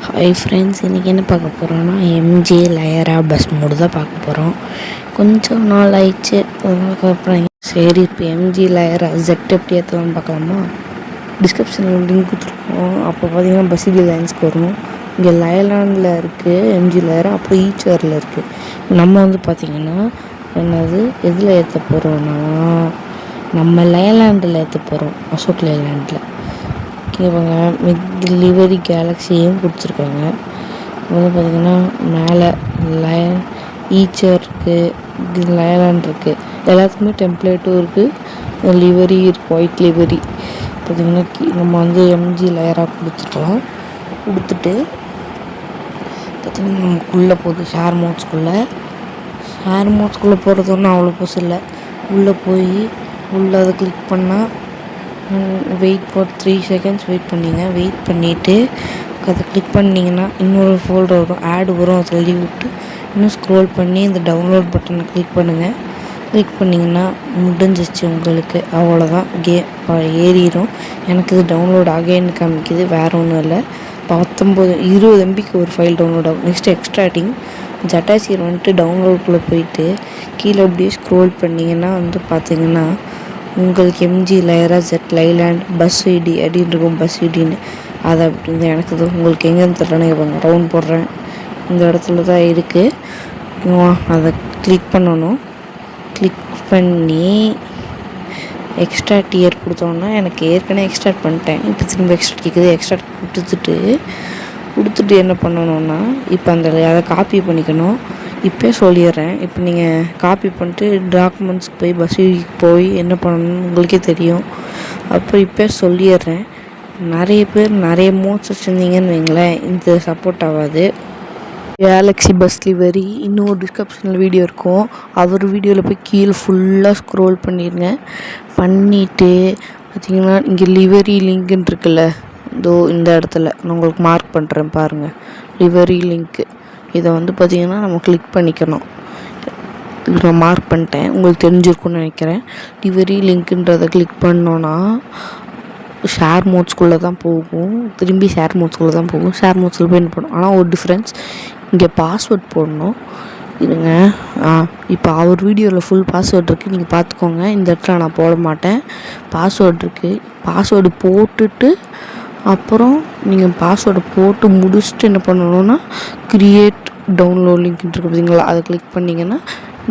Hi friends, இன்றைக்கி என்ன பார்க்க போகிறோன்னா எம்ஜி லயரா பஸ் மோடு தான் பார்க்க போகிறோம். கொஞ்சம் நாள் ஆயிடுச்சு, அதுக்கப்புறம் சரி இப்போ எம்ஜி லயரா ஜெட் எப்படி ஏற்றலாம்னு பார்க்கலாமா. டிஸ்கிரிப்ஷனில் லிங்க் கொடுத்துருக்கோம். அப்போ பார்த்தீங்கன்னா பஸ்ஸிபி லைன்ஸ்க்கு வரும். இங்கே லயலாண்டில் இருக்குது எம்ஜி லயரா, அப்புறம் ஈச்சரில் இருக்குது. நம்ம வந்து பார்த்திங்கன்னா என்னது எதில் ஏற்ற போகிறோன்னா நம்ம லயலாண்டில் ஏற்ற போகிறோம், அசோக் லேலாண்டில். இவங்க லிவரி கேலக்ஸியும் கொடுத்துருக்காங்க. வந்து பார்த்திங்கன்னா மேலே ஈச்சர் இருக்குது, லயலாண்ட் இருக்குது, எல்லாத்துக்குமே டெம்ப்ளேட்டும் இருக்குது, லிவரி இருக்குது, ஒயிட் லிவரி. பார்த்திங்கன்னா நம்ம வந்து எம்ஜி லயராக கொடுத்துருக்கலாம். கொடுத்துட்டு பார்த்திங்கன்னா நமக்குள்ளே போகுது ஷேர் மோட்ஸ்குள்ளே போகிறது ஒன்றும் அவ்வளோ புதுசு இல்லை. உள்ளே போய் உள்ளே அதை கிளிக் பண்ணால் வெயிட் ஃபார் 3 seconds வெயிட் பண்ணிவிட்டு அதை கிளிக் பண்ணிங்கன்னா இன்னொரு ஃபோல்டர் வரும், ஆடு வரும். அதை தள்ளி விட்டு இன்னும் ஸ்க்ரோல் பண்ணி இந்த டவுன்லோட் பட்டனை கிளிக் பண்ணுங்கள். கிளிக் பண்ணிங்கன்னா முடிஞ்சிச்சு உங்களுக்கு, அவ்வளோதான். ஏறிடும். எனக்கு இது டவுன்லோட் ஆகேன்னு காமிக்குது, வேறு ஒன்றும் இல்லை. 20 MBக்கு ஒரு ஃபைல் டவுன்லோட் ஆகும். நெக்ஸ்ட்டு எக்ஸ்ட்ராக்டிங் ஜட்டாசியர் வந்துட்டு டவுன்லோடுக்குள்ளே போயிட்டு கீழே அப்படியே ஸ்க்ரோல் பண்ணிங்கன்னா வந்து பார்த்திங்கன்னா உங்களுக்கு எம்ஜி லயரா ஜெட் லைலாண்ட் பஸ் ஐடி அப்படின்னு இருக்கும். பஸ் ஐடின்னு அதை அப்படி எனக்கு இது உங்களுக்கு எங்கேருந்து தெரியலன்னு கேட்பாங்க. ரவுண்ட் போடுறேன், இந்த இடத்துல தான் இருக்குது. அதை கிளிக் பண்ணணும். கிளிக் பண்ணி எக்ஸ்ட்ராக்ட் இயர் கொடுத்தோன்னா எனக்கு ஏற்கனவே எக்ஸ்ட்ராக்ட் பண்ணிட்டேன். இப்போ திரும்ப எக்ஸ்ட்ராக்ட் கேட்குது. எக்ஸ்ட்ராக்ட் கொடுத்துட்டு என்ன பண்ணணுன்னா இப்போ அதை காப்பி பண்ணிக்கணும். இப்போ சொல்லிடுறேன். இப்போ நீங்கள் காப்பி பண்ணிட்டு டாக்குமெண்ட்ஸ்க்கு போய் பஸ்ஸுக்கு போய் என்ன பண்ணணும்னு உங்களுக்கே தெரியும். அப்புறம் இப்போ சொல்லிடுறேன். நிறைய பேர் நிறைய மோட்ஸ் வச்சுருந்தீங்கன்னு வைங்களேன், இந்த சப்போர்ட் ஆகாது. கேலக்ஸி பஸ் லிவரி இன்னும் டிஸ்கிரிப்ஷனில் வீடியோ இருக்கும். அவர் வீடியோவில் போய் கீழே ஃபுல்லாக ஸ்க்ரோல் பண்ணிடுங்க. பண்ணிவிட்டு பார்த்திங்கன்னா இங்கே லிவரி லிங்க்குன்னு இருக்குல்ல, இதோ இந்த இடத்துல நான் உங்களுக்கு மார்க் பண்ணுறேன் பாருங்கள், லிவரி லிங்க்கு. இதை வந்து பார்த்திங்கன்னா நம்ம கிளிக் பண்ணிக்கணும். நான் மார்க் பண்ணிட்டேன், உங்களுக்கு தெரிஞ்சிருக்குன்னு நினைக்கிறேன். லிவரி லிங்க்குன்றதை கிளிக் பண்ணோன்னா ஷேர் மோட்ஸ்குள்ளே தான் போகும். திரும்பி ஷேர் மோட்ஸில் போய் என்ன பண்ணணும். ஆனால் ஒரு டிஃப்ரென்ஸ், இங்கே பாஸ்வேர்ட் போடணும். இருங்க, இப்போ அவர் வீடியோவில் ஃபுல் பாஸ்வேர்ட் இருக்குது, நீங்கள் பார்த்துக்கோங்க. இந்த இடத்துல நான் போட மாட்டேன். பாஸ்வேர்ட் இருக்குது. பாஸ்வேர்டு போட்டுட்டு அப்புறம் நீங்கள் பாஸ்வேர்டை போட்டு முடிச்சுட்டு என்ன பண்ணணுன்னா கிரியேட் டவுன்லோட் லிங்க் இருக்குது பார்த்தீங்களா, அதை கிளிக் பண்ணிங்கன்னா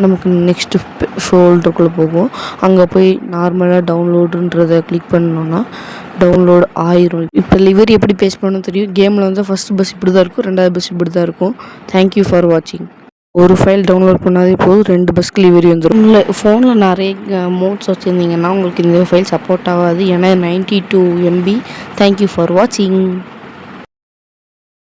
நமக்கு நெக்ஸ்ட்டு ஃபோல்டருக்குள்ளே போகும். அங்கே போய் நார்மலாக டவுன்லோடுன்றதை கிளிக் பண்ணோன்னா டவுன்லோட் ஆயிரும். இப்போ லிவரி எப்படி பேஸ் பண்ணணும் தெரியும். கேமில் வந்து ஃபஸ்ட் பஸ் இப்படி தான் இருக்கும், 2வது பஸ் இப்படி தான் இருக்கும். தேங்க்யூ ஃபார் வாட்சிங். ஒரு ஃபைல் டவுன்லோட் பண்ணாதே போதும், 2 பஸ்க்கு லிவரி வந்துடும். இல்லை ஃபோனில் நிறைய மோட்ஸ் வச்சுருந்தீங்கன்னா உங்களுக்கு இந்த ஃபைல் சப்போர்ட் ஆகாது. ஏன்னா 92 MB. தேங்க்யூ ஃபார் வாட்சிங்.